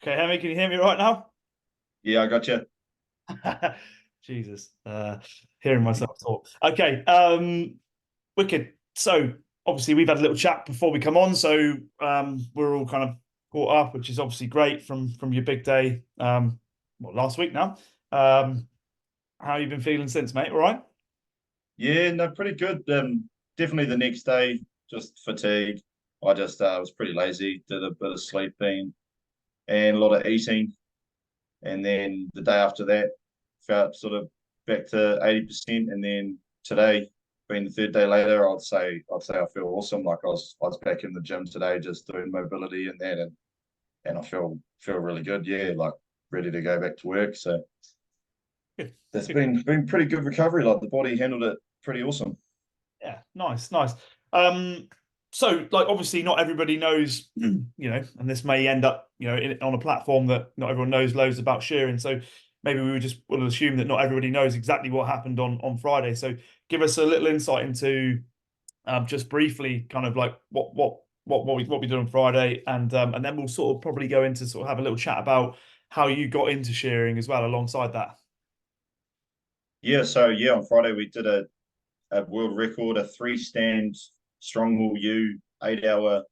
Okay, Hemi, can you hear me right now? Yeah, I got you. Jesus, hearing myself talk. Okay, wicked. So obviously we've had a little chat before we come on, so we're all kind of caught up, which is obviously great from your big day, last week now. How you been feeling since, mate? All right? Yeah, no, pretty good. Definitely the next day, just fatigue. I just was pretty lazy, did a bit of sleeping and a lot of eating, and then the day after that, felt sort of back to 80%, and then today, being the third day later, I'd say I feel awesome. Like I was back in the gym today, just doing mobility and that, and I feel really good. Yeah, like ready to go back to work. So Good. that's Good. been pretty good recovery. Like the body handled it pretty awesome. Yeah, nice, nice. Um, so like obviously not everybody knows, and this may end up, on a platform that not everyone knows loads about shearing. So maybe we would just will assume that not everybody knows exactly what happened on Friday. So give us a little insight into just briefly kind of like what we did on Friday, and then we'll sort of probably go into sort of have a little chat about how you got into shearing as well alongside that. Yeah, so yeah, on Friday we did a world record, a three stand strong will U 8 hour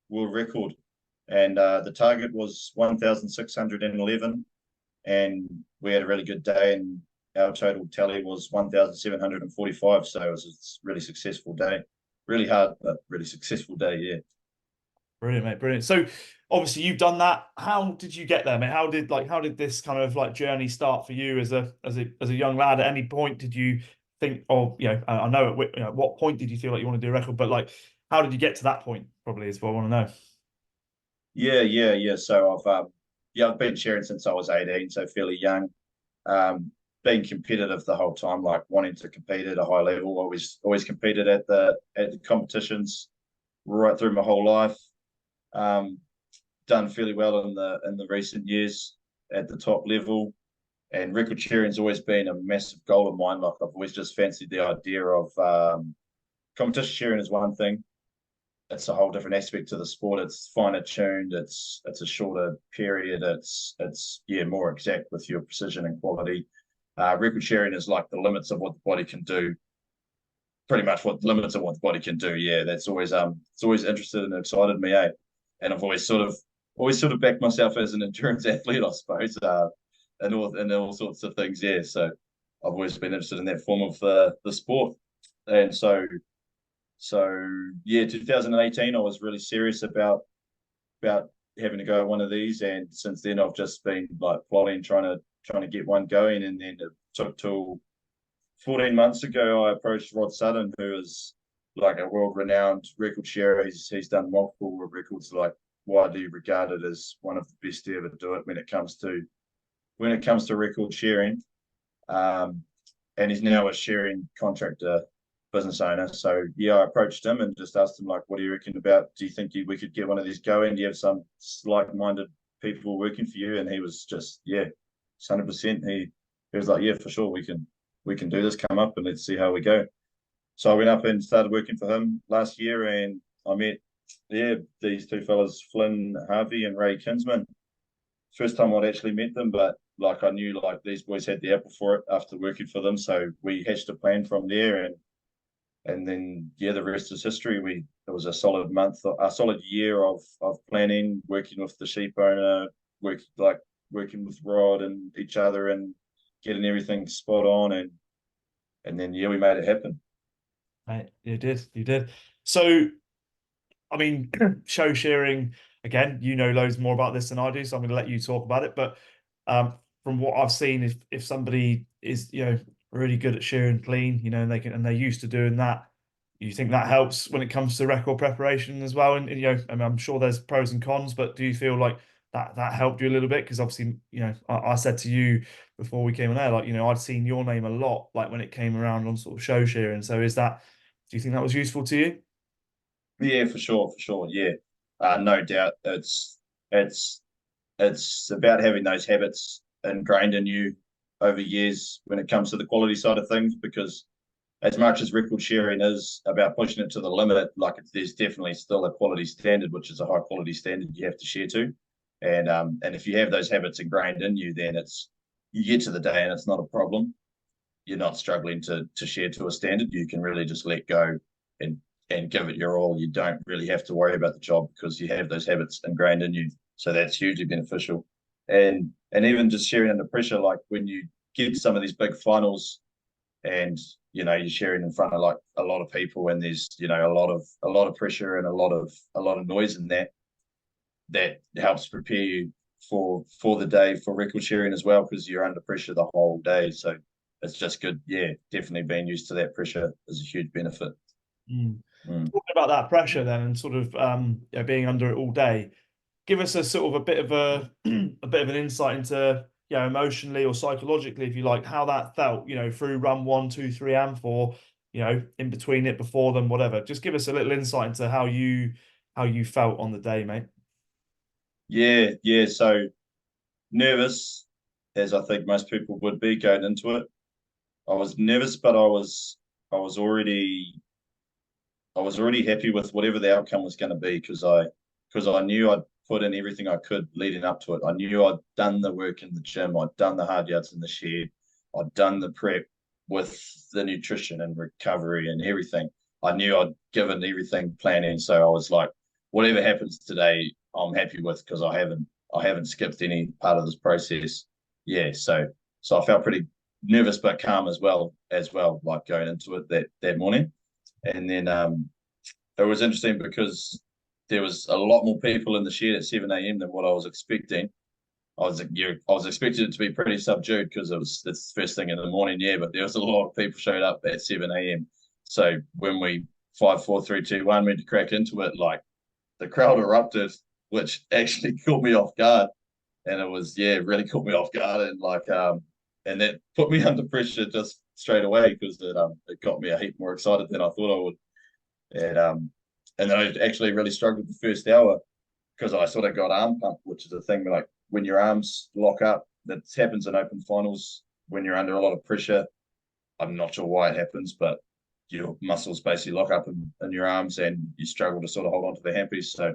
world record. And the target was 1,611. And we had a really good day, and our total tally was 1,745. So it was a really successful day. Really hard, but really successful day. Yeah. Brilliant, mate. Brilliant. So obviously you've done that. How did you get there, mate? How did this kind of like journey start for you as a young lad? At any point did you think, oh, I know at what point did you feel like you want to do a record, but like how did you get to that point? Probably is what I want to know. Yeah. So I've been sharing since I was 18, so fairly young. Um, being competitive the whole time, like wanting to compete at a high level. Always competed at the competitions right through my whole life. Um, done fairly well in the recent years at the top level. And record sharing's always been a massive goal of mine. Like I've always just fancied the idea of competition sharing is one thing. It's a whole different aspect to the sport. It's finer tuned. It's a shorter period. It's yeah more exact with your precision and quality. Record sharing is like the limits of what the body can do. Pretty much what the limits of what the body can do. Yeah, that's always it's always interested and excited me. And I've always sort of backed myself as an endurance athlete, I suppose. And all sorts of things. Yeah, so I've always been interested in that form of the sport. And so yeah, 2018, I was really serious about having to go at one of these, and since then I've just been like plotting, trying to get one going, and then it took till 14 months ago I approached Rod Sutton, who is like a world-renowned record sharer. He's done multiple world records, like widely regarded as one of the best to ever do it when it comes to record sharing. Um, and he's now a sharing contractor business owner. So yeah, I approached him and just asked him like, "What do you reckon about? Do you think we could get one of these going? Do you have some like-minded people working for you?" And he was just 100%. He was like, "Yeah, for sure, we can do this. Come up and let's see how we go." So I went up and started working for him last year, and I met these two fellas, Flynn Harvey and Ray Kinsman. First time I'd actually met them, but like I knew like these boys had the apple for it after working for them. So we hatched a plan from there, and then yeah, the rest is history. It was a solid year of planning, working with the sheep owner, working with Rod and each other, and getting everything spot on, and then yeah, we made it happen. Right, you did, you did. So I mean, show sharing again, you know loads more about this than I do, so I'm going to let you talk about it. But from what I've seen, if somebody is really good at shearing clean, and they're used to doing that, you think that helps when it comes to record preparation as well? And I mean, I'm sure there's pros and cons, but do you feel like that helped you a little bit? Because obviously, I said to you before we came on air, like I'd seen your name a lot, like when it came around on sort of show sharing. So do you think that was useful to you? Yeah, for sure. Yeah, no doubt. It's it's about having those habits ingrained in you over years when it comes to the quality side of things. Because as much as record sharing is about pushing it to the limit, like there's definitely still a quality standard, which is a high quality standard you have to share to. And if you have those habits ingrained in you, then you get to the day and it's not a problem. You're not struggling to share to a standard. You can really just let go and give it your all. You don't really have to worry about the job because you have those habits ingrained in you. So that's hugely beneficial. And even just sharing under pressure, like when you get to some of these big finals and you're sharing in front of like a lot of people and there's a lot of pressure and a lot of noise in that helps prepare you for the day for record sharing as well, because you're under pressure the whole day. So it's just good. Yeah, definitely being used to that pressure is a huge benefit. Mm. Mm. Talking about that pressure then, and sort of being under it all day, give us a sort of a bit of a bit of an insight into emotionally or psychologically, if you like, how that felt, through run 1, 2, 3, and 4, in between it, before them, whatever. Just give us a little insight into how you felt on the day, mate. Yeah, yeah. So nervous, as I think most people would be going into it. I was nervous, but I was already I was already happy with whatever the outcome was going to be, because I knew I'd put in everything I could leading up to it. I knew I'd done the work in the gym, I'd done the hard yards in the shed, I'd done the prep with the nutrition and recovery and everything. I knew I'd given everything planning, so I was like, whatever happens today, I'm happy with, because I haven't skipped any part of this process. Yeah, so I felt pretty nervous but calm as well, like going into it that morning. And then it was interesting because there was a lot more people in the shed at 7 a.m. than what I was expecting. I was expecting it to be pretty subdued because it's the first thing in the morning, yeah, but there was a lot of people showed up at 7 a.m. So when we 5, 4, 3, 2, 1 went to crack into it, like the crowd erupted, which actually caught me off guard. And it was, yeah, really caught me off guard, and that put me under pressure just straight away, because it got me a heap more excited than I thought I would. And then I actually really struggled the first hour because I sort of got arm pump, which is a thing like when your arms lock up. That happens in open finals when you're under a lot of pressure. I'm not sure why it happens, but your muscles basically lock up in your arms and you struggle to sort of hold on to the hampies. So,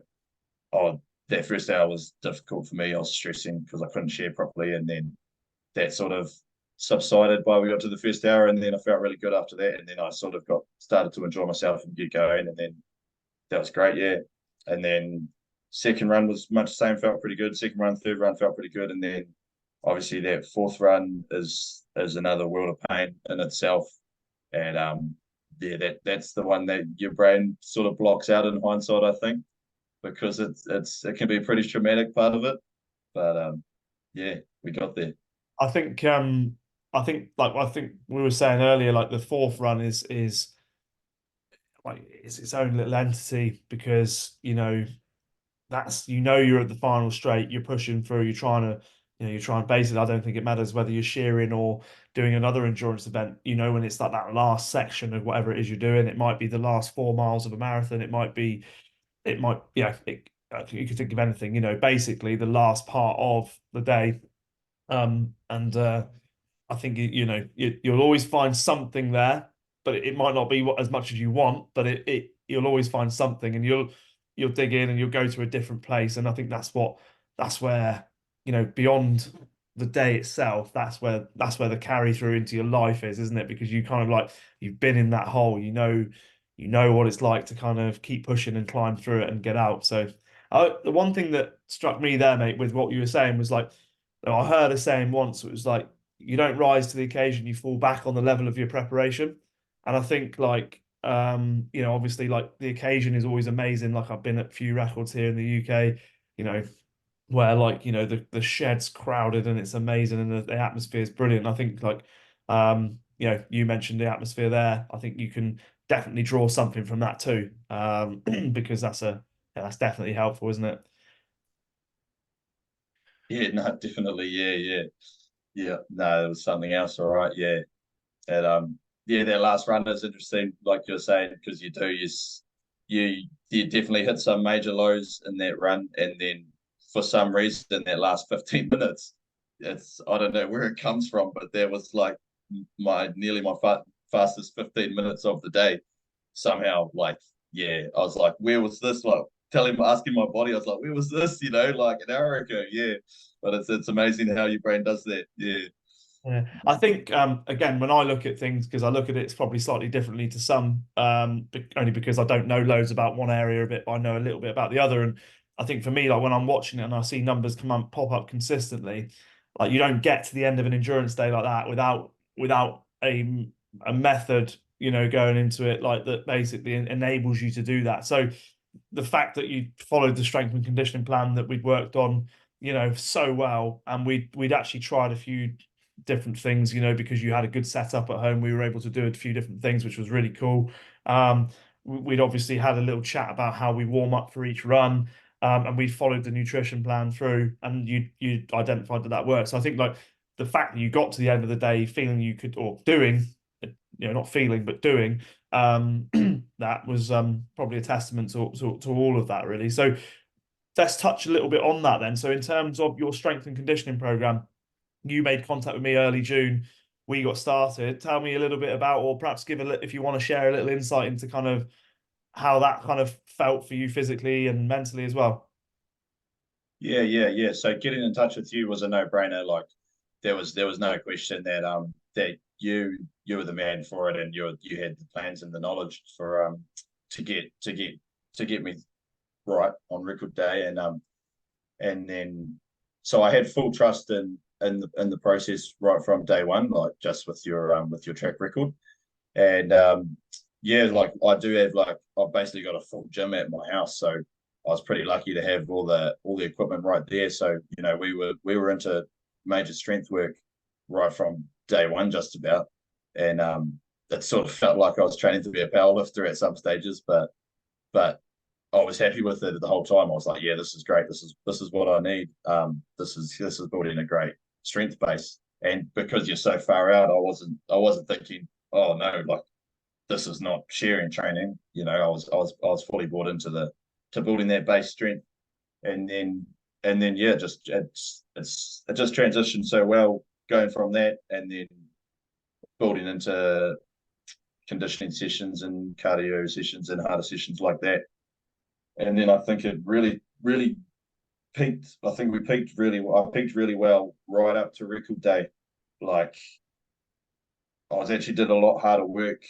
that first hour was difficult for me. I was stressing because I couldn't share properly, and then that sort of subsided by we got to the first hour, and then I felt really good after that, and then I sort of got started to enjoy myself and get going, and then that was great, yeah. And then second run was much the same, felt pretty good. Second run, third run felt pretty good, and then obviously that fourth run is another world of pain in itself, and yeah, that's the one that your brain sort of blocks out in hindsight, I think, because it can be a pretty traumatic part of it, but yeah, we got there. I think I think we were saying earlier, like the fourth run is like it's its own little entity, because that's you're at the final straight, you're pushing through, you're trying basically. I don't think it matters whether you're shearing or doing another endurance event. When it's like that last section of whatever it is you're doing, it might be the last 4 miles of a marathon, you could think of anything, basically the last part of the day. And I think you'll always find something there, but it might not be as much as you want. But you'll always find something, and you'll dig in and you'll go to a different place. And I think that's where beyond the day itself, that's where the carry through into your life is, isn't it? Because you kind of like you've been in that hole, you know what it's like to kind of keep pushing and climb through it and get out. So the one thing that struck me there, mate, with what you were saying was like, I heard a saying once. It was like, you don't rise to the occasion, you fall back on the level of your preparation. And I think like, obviously like the occasion is always amazing. Like I've been at a few records here in the UK, you know, where like, the shed's crowded and it's amazing, and the atmosphere is brilliant. I think like, you mentioned the atmosphere there. I think you can definitely draw something from that too. Because that's definitely helpful, isn't it? Yeah, no, definitely, yeah, yeah, yeah. No, it was something else, all right, yeah. That yeah, that last run is interesting, like you're saying, because you definitely hit some major lows in that run, and then for some reason that last 15 minutes, I don't know where it comes from, but there was like nearly my fastest 15 minutes of the day somehow. Like, yeah, I was like, where was this? Like, asking my body, I was like, where was this? Like an hour ago. Yeah. But it's amazing how your brain does that. Yeah. Yeah, I think again when I look at things, because I look at it, it's probably slightly differently to some, only because I don't know loads about one area of it, but I know a little bit about the other. And I think for me, like when I'm watching it and I see numbers pop up consistently, like you don't get to the end of an endurance day like that without a method, going into it like that basically enables you to do that. So the fact that you followed the strength and conditioning plan that we'd worked on, so well, and we'd actually tried a few different things, because you had a good setup at home. We were able to do a few different things, which was really cool. We'd obviously had a little chat about how we warm up for each run, and we followed the nutrition plan through, and you identified that worked. So I think like the fact that you got to the end of the day feeling you could, or doing, not feeling but doing, that was probably a testament to all of that, really. So let's touch a little bit on that then. So in terms of your strength and conditioning program, you made contact with me early June. We got started. Tell me a little bit about, or perhaps if you want to share a little insight into kind of how that kind of felt for you physically and mentally as well. Yeah. So getting in touch with you was a no-brainer. Like there was no question that you were the man for it, and you had the plans and the knowledge for to get me right on record day, and then so I had full trust in the process right from day one, like just with your track record. And yeah, like I do have, like I've basically got a full gym at my house, so I was pretty lucky to have all the equipment right there. So we were into major strength work right from day one, just about. And it sort of felt like I was training to be a powerlifter at some stages, but I was happy with it the whole time. I was like, yeah, this is great. This is what I need. This is building a great strength base. And because you're so far out, I wasn't thinking, oh no, like this is not sharing training. I was fully bought into the to building that base strength. And then yeah, it just transitioned so well going from that, and then building into conditioning sessions and cardio sessions and harder sessions like that. And then I think it really, really peaked. I think we peaked really well. I peaked really well right up to record day. Like I was actually did a lot harder work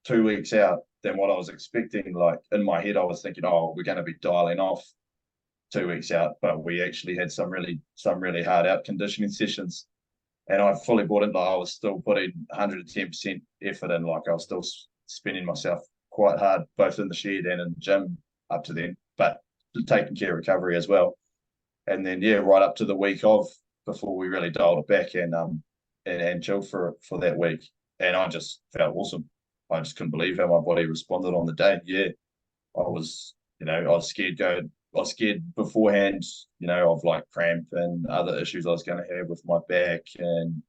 2 weeks out than what I was expecting. Like in my head, I was thinking, oh, we're going to be dialing off 2 weeks out, but we actually had some really hard out conditioning sessions. And I fully bought into. I was still putting 110% effort in. Like I was still spending myself quite hard, both in the shed and in the gym up to then, but taking care of recovery as well. And then yeah, right up to the week of, before we really dialed it back and chilled for that week. And I just felt awesome. I just couldn't believe how my body responded on the day. Yeah, I was scared beforehand, of like cramp and other issues I was going to have with my back and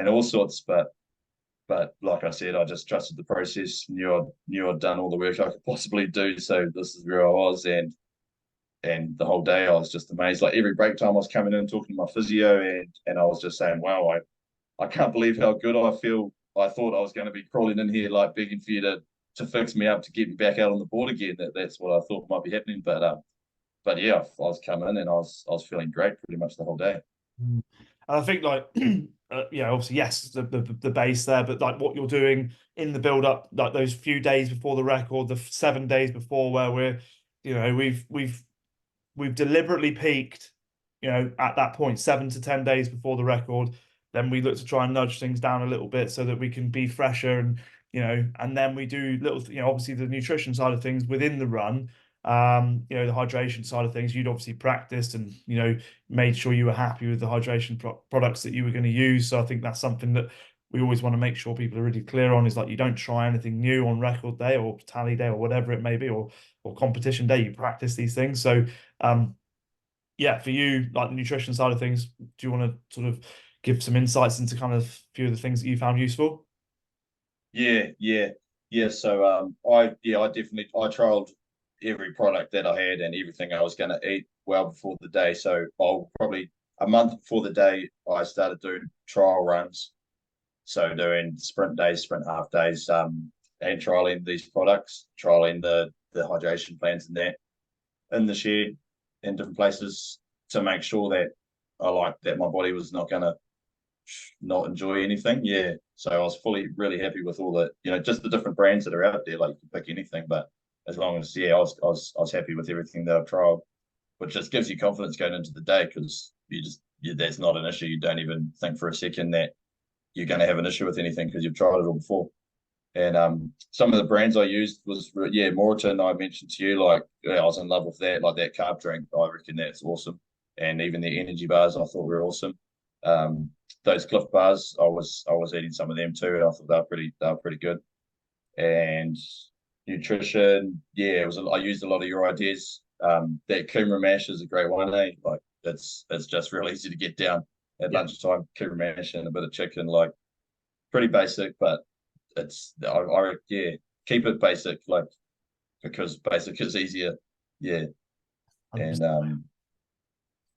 all sorts. But like I said, I just trusted the process. Knew I'd done all the work I could possibly do. So this is where I was, and the whole day I was just amazed. Like every break time, I was coming in talking to my physio, and I was just saying, wow, I can't believe how good I feel. I thought I was going to be crawling in here like begging for you to fix me up to get me back out on the board again. That's what I thought might be happening. But yeah, I was coming in and I was feeling great pretty much the whole day. And I think like obviously yes, the base there, but like what you're doing in the build up, like those few days before the record, the 7 days before, where we've deliberately peaked, at that point, 7 to 10 days before the record. Then we look to try and nudge things down a little bit so that we can be fresher, and then we do little, obviously the nutrition side of things within the run. The hydration side of things, you'd obviously practiced and, made sure you were happy with the hydration products that you were going to use. So I think that's something that we always want to make sure people are really clear on, is like you don't try anything new on record day or tally day or whatever it may be, or competition day. You practice these things. So yeah, for you, like the nutrition side of things, do you want to sort of give some insights into kind of a few of the things that you found useful? Yeah. So I definitely I trialed every product that I had and everything I was going to eat well before the day. So I'll probably a month before the day I started doing trial runs. So doing sprint days, sprint half days, and trialing these products, trialing the hydration plans and that. in the shed in different places to make sure that I like that my body was not gonna not enjoy anything. Yeah. So I was really happy with all the, just the different brands that are out there. Like you can pick anything, but as long as, I was happy with everything that I've tried, which just gives you confidence going into the day because that's not an issue. You don't even think for a second that you're going to have an issue with anything because you've tried it all before. And some of the brands I used was Moreton. I mentioned to you, like I was in love with that, like that carb drink. I reckon that's awesome, and even the energy bars I thought were awesome. Those Cliff bars, I was eating some of them too, and I thought they were pretty good. And nutrition, yeah, I used a lot of your ideas. That kumara mash is a great one, eh? Like it's just real easy to get down at Yeah. lunchtime. Kumara mash and a bit of chicken, like pretty basic, but yeah, keep it basic, like because basic is easier. Yeah, and 100%.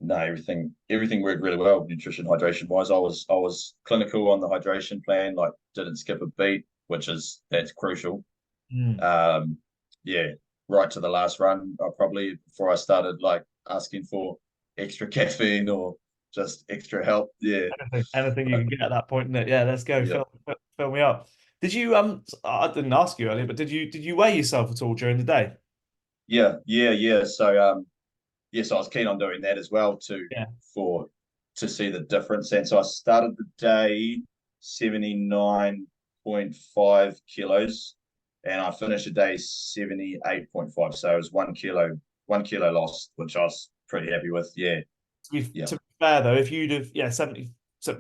no, everything worked really well, nutrition, hydration wise. I was clinical on the hydration plan, like didn't skip a beat, that's crucial. Mm. Um, yeah, right to the last run, I probably before I started like asking for extra caffeine or just extra help. Yeah, Anything you but can get at that point, isn't it? Yeah, let's go. yeah, Fill me up. Did you I didn't ask you earlier, but did you weigh yourself at all during the day? yeah. So I was keen on doing that as well Yeah. for to see the difference. And so I started the day 79.5 kilos and I finished the day 78.5. So it was 1 kilo lost, which I was pretty happy with. Yeah. Yeah. To be fair though, if you'd have 70, so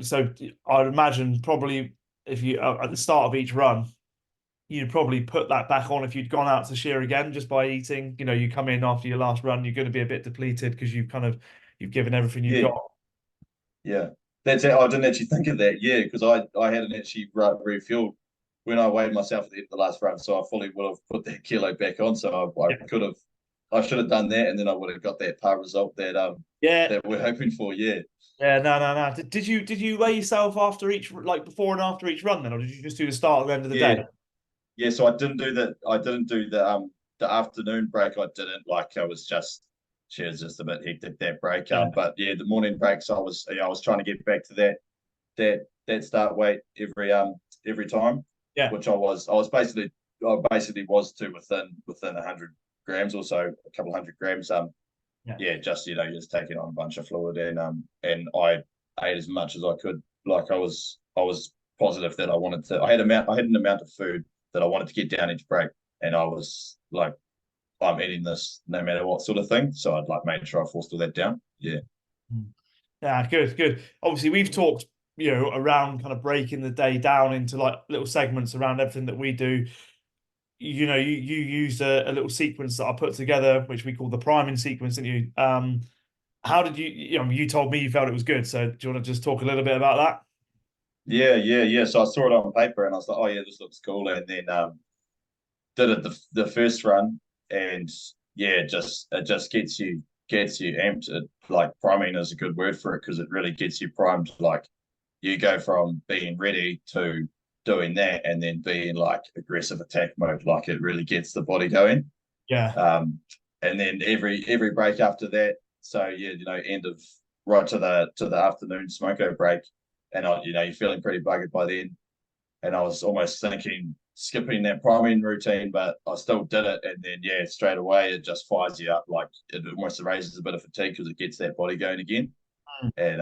I'd imagine probably if you at the start of each run, you'd probably put that back on if you'd gone out to shear again just by eating. You come in after your last run, you're going to be a bit depleted because you've given everything you've Yeah. got. Yeah. That's it. I didn't actually think of that. Yeah, because I hadn't actually refueled when I weighed myself at the end of the last run. So I fully would have put that kilo back on. So I should have done that, and then I would have got that par result Yeah, that we're hoping for. Yeah, yeah, no, no, no. Did you weigh yourself after each, like before and after each run then, or did you just do the start and the end of the yeah, day? yeah. So I didn't do that. I didn't do the afternoon break. I didn't like. I was just she was just a bit hectic that break. Yeah, But yeah, the morning breaks. I was trying to get back to that start weight every time, yeah, which I basically was to within 100 grams or so, a couple hundred grams. yeah. Yeah, just you're just taking on a bunch of fluid and I ate as much as I could. Like I was positive that I had an amount of food that I wanted to get down each break, and I was like, I'm eating this no matter what sort of thing. So I'd like made sure I forced all that down. Yeah. Mm. Yeah, good, good. Obviously, we've talked, around kind of breaking the day down into like little segments around everything that we do. You used a little sequence that I put together, which we call the priming sequence, didn't you? How did you told me you felt it was good. So do you want to just talk a little bit about that? Yeah. So I saw it on paper and I was like, oh yeah, this looks cool. And then did it the first run, and yeah, it just gets you amped. Like priming is a good word for it because it really gets you primed. Like you go from being ready to doing that, and then being like aggressive attack mode. Like it really gets the body going. Yeah. Um, and then every break after that. So yeah, end of right to the afternoon smoko break, and you're feeling pretty buggered by then, and I was almost thinking skipping that priming routine, but I still did it. And then, yeah, straight away, it just fires you up. Like it almost raises a bit of fatigue because it gets that body going again. And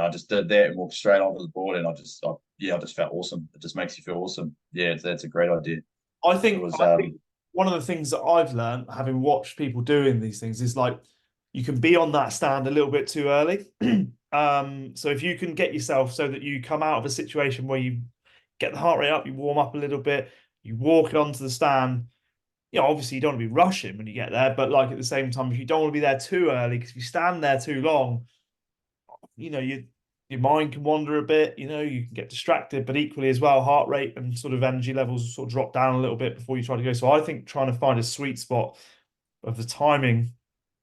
I just did that and walked straight onto the board. And I just felt awesome. It just makes you feel awesome. Yeah, that's a great idea. I It think was, I think one of the things that I've learned, having watched people doing these things, is like you can be on that stand a little bit too early. So if you can get yourself so that you come out of a situation where you get the heart rate up, you warm up a little bit, you walk onto the stand. Obviously you don't want to be rushing when you get there, but like at the same time, if you don't want to be there too early, because if you stand there too long, your mind can wander a bit, you can get distracted, but equally as well, heart rate and sort of energy levels sort of drop down a little bit before you try to go. So I think trying to find a sweet spot of the timing,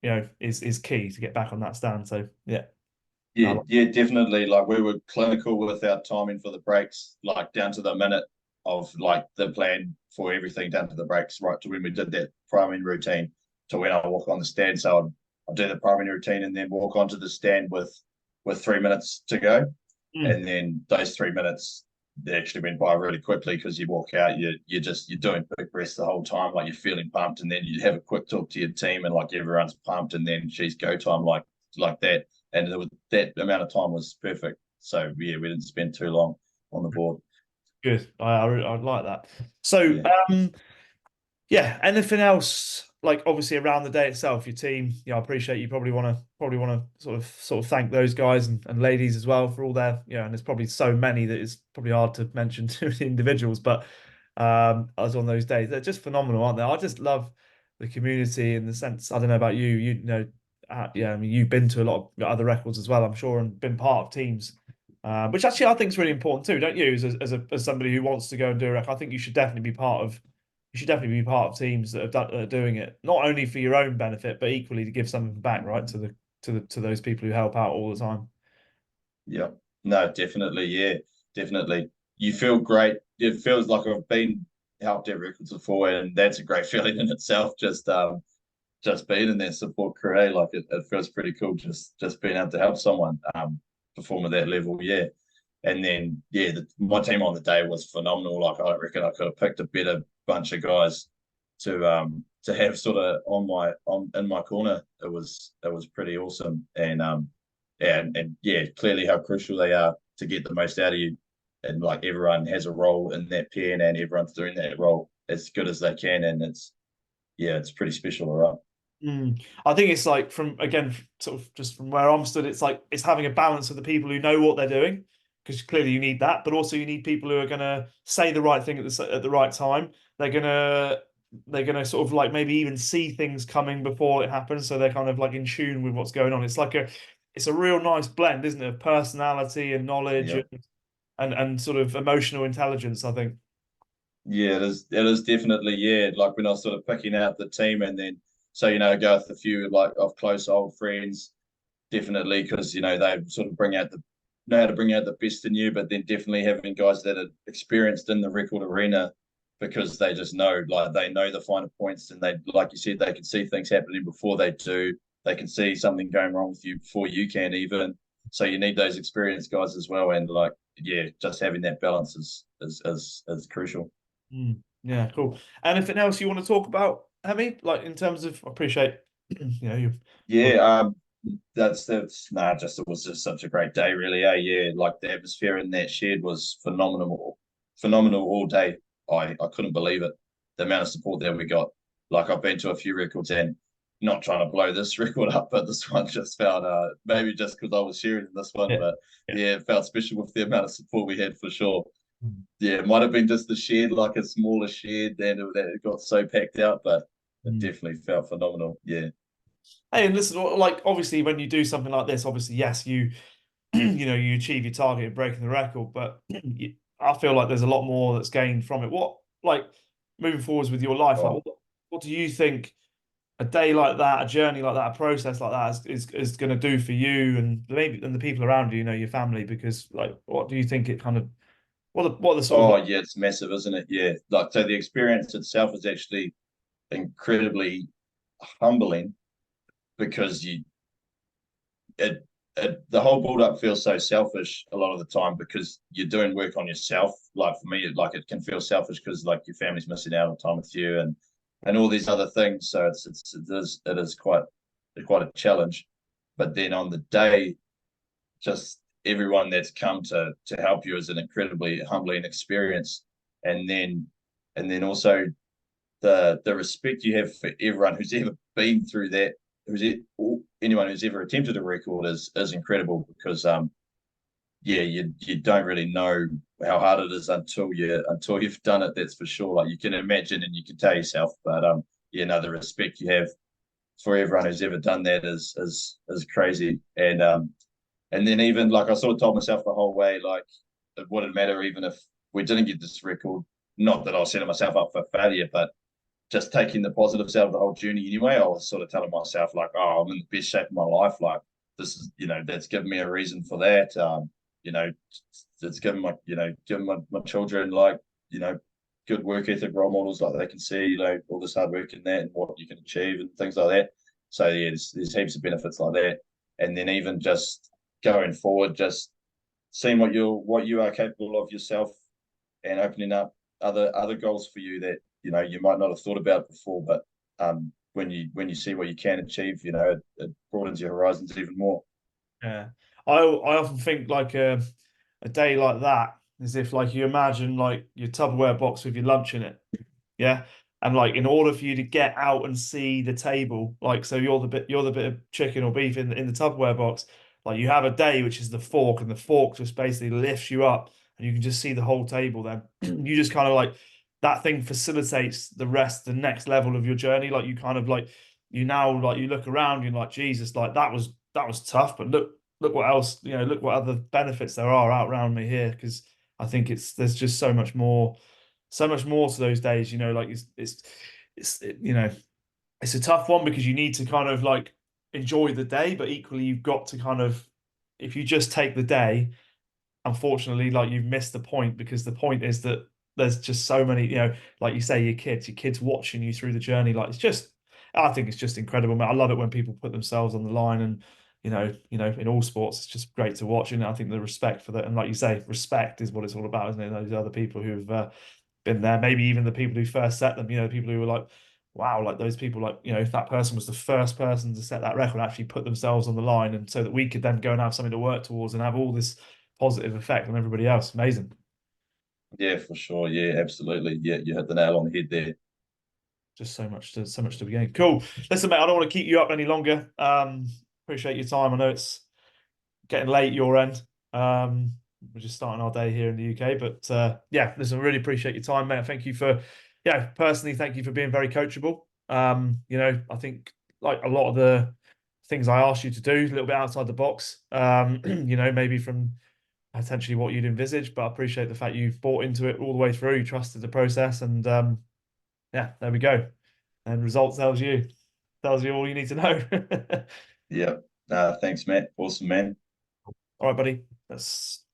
is key to get back on that stand. So yeah. yeah, No, yeah, definitely. Like we were clinical with our timing for the breaks, like down to the minute of like the plan for everything down to the breaks, right to when we did that priming routine. to when I walk on the stand. So I'll do the primary routine and then walk onto the stand with 3 minutes to go. Mm. And then those 3 minutes, they actually went by really quickly because you walk out, you're doing big breaths the whole time, like you're feeling pumped, and then you have a quick talk to your team, and like everyone's pumped, and then she's go time like that, and that amount of time was perfect. So yeah, we didn't spend too long on the board. Good. I like that. So, Yeah, yeah. Anything else? Like obviously around the day itself, your team. Yeah, I appreciate you probably want to sort of thank those guys and ladies as well for all their and there's probably so many that it's probably hard to mention to individuals, but us on those days they're just phenomenal, aren't they? I just love the community in the sense. I don't know about you. Yeah. I mean, you've been to a lot of other records as well, I'm sure, and been part of teams. Which actually I think is really important too, don't you? As somebody who wants to go and do a record, I think you should definitely be part of teams that are doing it, not only for your own benefit, but equally to give something back, right, to those people who help out all the time. yeah, no, definitely, yeah, definitely. You feel great. It feels like I've been helped at records before, and that's a great feeling in itself. Just being in that support crew, like it feels pretty cool. Just being able to help someone perform at that level, yeah. And then yeah, my team on the day was phenomenal. Like I reckon I could have picked a better bunch of guys to have sort of in my corner. It was pretty awesome, and and yeah, clearly how crucial they are to get the most out of you. And like everyone has a role in that pair, and everyone's doing that role as good as they can, and it's pretty special, all right. I think it's like from again, sort of just from where I'm stood, it's like it's having a balance of the people who know what they're doing, because clearly you need that, but also you need people who are going to say the right thing at the right time. They're gonna sort of like maybe even see things coming before it happens, so they're kind of like in tune with what's going on. It's a real nice blend, isn't it, of personality and knowledge Yeah. and sort of emotional intelligence, I think. Yeah, it is. It is definitely, yeah. Like when I was sort of picking out the team, and then so go with a few like of close old friends, definitely because they sort of know how to bring out the best in you. But then definitely having guys that are experienced in the record arena, because they just know, like they know the finer points, and they, like you said, they can see things happening before they do. They can see something going wrong with you before you can even. So you need those experienced guys as well, and like yeah, just having that balance is crucial. Yeah, cool. Anything else you want to talk about, Hemi? Like in terms of, I appreciate, you Yeah, probably. that's nah, just it was just such a great day, really. Yeah, like the atmosphere in that shed was phenomenal, phenomenal all day. I couldn't believe it, the amount of support that we got. Like I've been to a few records, and not trying to blow this record up, but this one just felt maybe just because I was sharing this one, Yeah, but yeah. yeah, it felt special with the amount of support we had for sure. Yeah, it might have been just the shed, like a smaller shed, and it got so packed out, but it Mm. definitely felt phenomenal. Yeah. Hey, and listen, like obviously when you do something like this, obviously yes, you you achieve your target of breaking the record, but I feel like there's a lot more that's gained from it. What like moving forwards with your life, like Oh, what do you think a day like that, a journey like that, a process like that is going to do for you and maybe and the people around you, your family? Because like, what do you think it kind of what are the sort of Oh yeah, it's massive, isn't it? Yeah. Like so the experience itself is actually incredibly humbling because the whole build up feels so selfish a lot of the time because you're doing work on yourself. Like for me, like it can feel selfish because like your family's missing out on time with you and all these other things. So it is quite a challenge. But then on the day, just everyone that's come to help you is an incredibly humbling experience. And then also the respect you have for everyone who's ever been through that, anyone who's ever attempted a record is incredible because yeah, you don't really know how hard it is until you've done it. That's for sure. Like you can imagine and you can tell yourself, but yeah, no, the respect you have for everyone who's ever done that is crazy. And then even like I sort of told myself the whole way, like it wouldn't matter even if we didn't get this record. Not that I was setting myself up for failure, but just taking the positives out of the whole journey anyway. I was sort of telling myself like, oh, I'm in the best shape of my life. Like this is, that's given me a reason for that. You know, it's given my children like, good work ethic role models. Like they can see, all this hard work in that and what you can achieve and things like that. So yeah, there's heaps of benefits like that. And then even just going forward, just seeing what you are capable of yourself and opening up other goals for you that you might not have thought about before. But when you see what you can achieve, it broadens your horizons even more. Yeah. I often think like a day like that is if like you imagine like your Tupperware box with your lunch in it. Yeah. And like in order for you to get out and see the table, like so you're the bit of chicken or beef in the Tupperware box, like you have a day which is the fork, and the fork just basically lifts you up and you can just see the whole table then. You just kind of like that thing facilitates the next level of your journey. Like you kind of like you now like you look around, you're like, Jesus, like that was tough, but look what else, look what other benefits there are out around me here. Because I think there's just so much more to those days, like it's a tough one because you need to kind of like enjoy the day, but equally you've got to kind of, if you just take the day, unfortunately, like you've missed the point, because the point is that there's just so many, like you say, your kids watching you through the journey. Like I think it's just incredible, man. I love it when people put themselves on the line, and in all sports, it's just great to watch. And I think the respect for that, and like you say, respect is what it's all about, isn't it? Those other people who've been there, maybe even the people who first set them, people who were like, wow, like those people, like, if that person was the first person to set that record, actually put themselves on the line, and so that we could then go and have something to work towards and have all this positive effect on everybody else. Amazing. Yeah, for sure. Yeah, absolutely. Yeah, you hit the nail on the head there. Just so much to be gained. Cool. Listen, mate, I don't want to keep you up any longer. Appreciate your time. I know it's getting late your end. We're just starting our day here in the UK, but yeah, listen, really appreciate your time, mate. Thank you for, yeah, personally, thank you for being very coachable. I think like a lot of the things I asked you to do, a little bit outside the box. Maybe from potentially what you'd envisaged, but I appreciate the fact you've bought into it all the way through. You trusted the process, and yeah, there we go. And results tells you all you need to know. Yeah. Thanks, Matt. Awesome, man. All right, buddy. That's